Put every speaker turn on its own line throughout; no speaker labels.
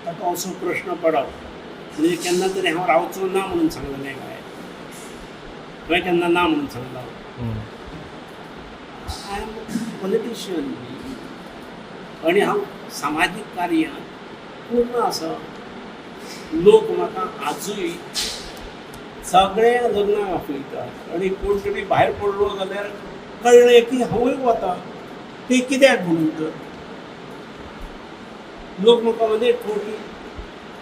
ताका असो प्रश्न पडप म्हणजे केन्ना तरी हांव रावचो ना म्हणून सांगलें काय हांवें केन्ना ना म्हणून सांगला आय एम पॉलिटिशियन आनी हांव सामाजीक कार्यान पूर्ण आसा लोक म्हाका आजूय सगळ्या लग्नाक आपयतात आनी कोण तरी भायर पडलो जाल्यार कळ्ळें की हांवूय वता ते कित्याक म्हणून तर लोक म्हाका म्हणजे फावटी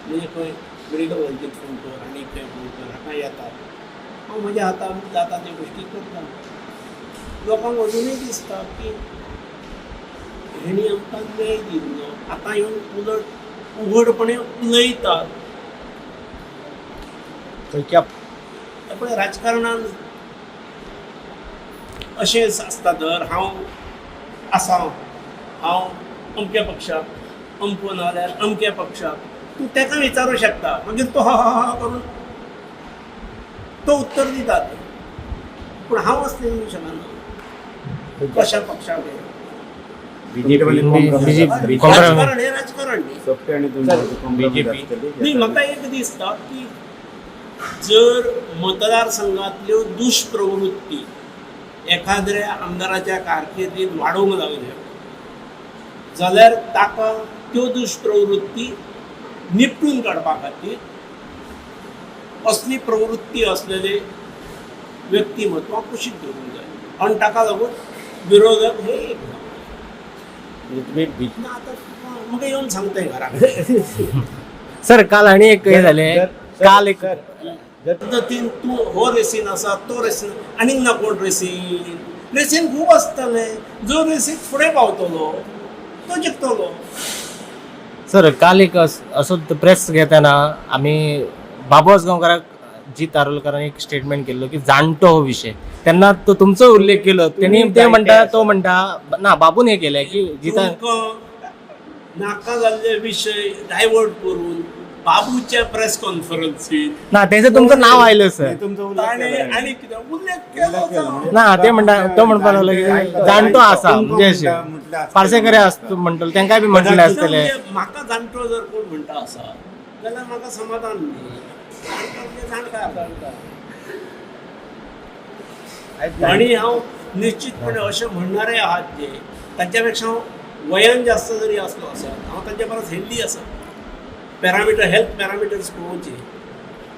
म्हणजे खंय मेडिकल कॉलेजीक फोन कर आनी खंय फोन कर हाका येतात हांव म्हज्या हातान जाता त्यो गोश्टी करता लोकांक अजुनूय दिसता की हेणी आमकां न्याय दिल्लो आतां येवन उलट उघडपणे उलयतात पळय राजकारणान अशेंच आसता तर हांव आसा हांव अमक्या पक्षाक अमको नाल्यार अमक्या पक्षाक तूं ताका विचारूं शकता मागीर तो हा हा हा करून तो उत्तर दिता पूण हांव असलें म्हणूंक शकना कशा पक्षाक राजकारण हें राजकारण न्ही म्हाका एक दिसता की जर मतदारसंघातल्यो दुश्प्रवृत्ती एखाद्या आमदाराच्या कारकिर्दीत वाडोवंक लागल्यो जाल्यार ताका त्यो दुश्प्रवृत्ती निपटून काडपा खातीर असली प्रवृत्ती असलेले व्यक्तिमत्व कुशीक दवरूंक जाय आनी ताका लागून विरोधक हे एक आतां म्हाका येवन सांगताय घराक
सर काल आनी एक हे जालें काल एक
तूं हो रेसीन आसा तो रेसीन आनीक ना कोण रेसीन खूब आसतले जो रेसीक फुडें पावतलो तो जिखतलो
सर काल एक असो प्रेस घेताना आमी बाबू आसगांवकाराक जीत आरोलकरान एक स्टेटमेंट केल्लो की जाणटो हो विषय तेन्ना तो तुमचो उल्लेख केलो तेणी ते म्हणटा तो म्हणटा ना बाबून हे केलें की जिता
नाका जाल्ले विशय डायवर्ट करून बाबूच्या प्रेस कॉन्फरन्सीत
ना तेचं तुमचं नाव आयलं सर
आनी कितें उल्लेख केलो
ना ते म्हणटा तो म्हणपाक लागलो की जाणटो आसा म्हणजे अशें पार्सेकरे आसता म्हणटलो तांकांय बी म्हटलें आसतलें
म्हाका जाणटो जर कोण म्हणटा आसा जाल्यार म्हाका समाधान न्ही आनी हांव निश्चितपणे अशें म्हणणारे आहात जे तांच्या पेक्षा हांव वयान जास्त जरी आसलो आसत हांव तांच्या परस हेल्दी आसा पॅरामिटर हेल्थ पॅरामिटर्स पळोवचे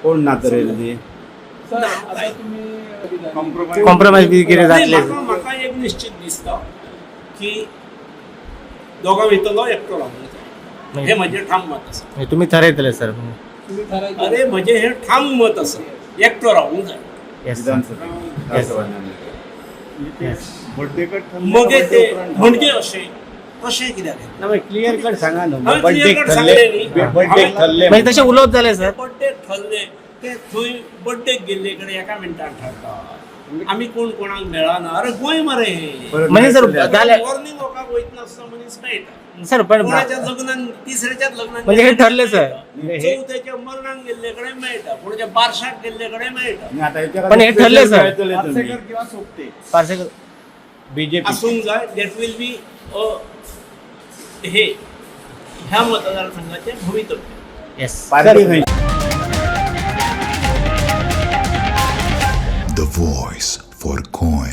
कोण ना तर
कॉम्प्रोमाइज बी कितें जातलें
म्हाका एक निश्चित दिसता की दोगां भितरलो एकटो रावूंक जाय हें म्हजें ठाम मत आसा
तुमी थरयतले सर
अरे म्हजें हें ठाम मत आसा एकटो रावूंक जाय मगे ते म्हणजे अशें कशें कित्याक
क्लियर कट सांगा न्हू
बर्थडे
ठरले
म्हणजे तशें उलोवप जालें सर
बर्थडे ठरले ते थंय बर्थडेक गेल्ले कडेन एका मिनटान ठरता आमी कोण कोणाक मेळना अरे गोंय मरे
म्हणजे सर जाल्यार
मॉर्निंग वॉकाक वयतना आसता मनीस मेळटा
सर पण
कोणाच्या लग्नान तिसऱ्याच्याच लग्नान
म्हणजे हे ठरले सर
चवथ्याच्या मरणाक गेल्ले कडेन मेळटा कोणाच्या बारशाक गेल्ले कडेन मेळटा
पण हे ठरले सर
किंवा सोपते
पार्सेकर
बीजेपी
आसूंक जाय दॅट विल बी हे ह्या मतदारसंघाचे भवितव्य
yes
The voice for Goy.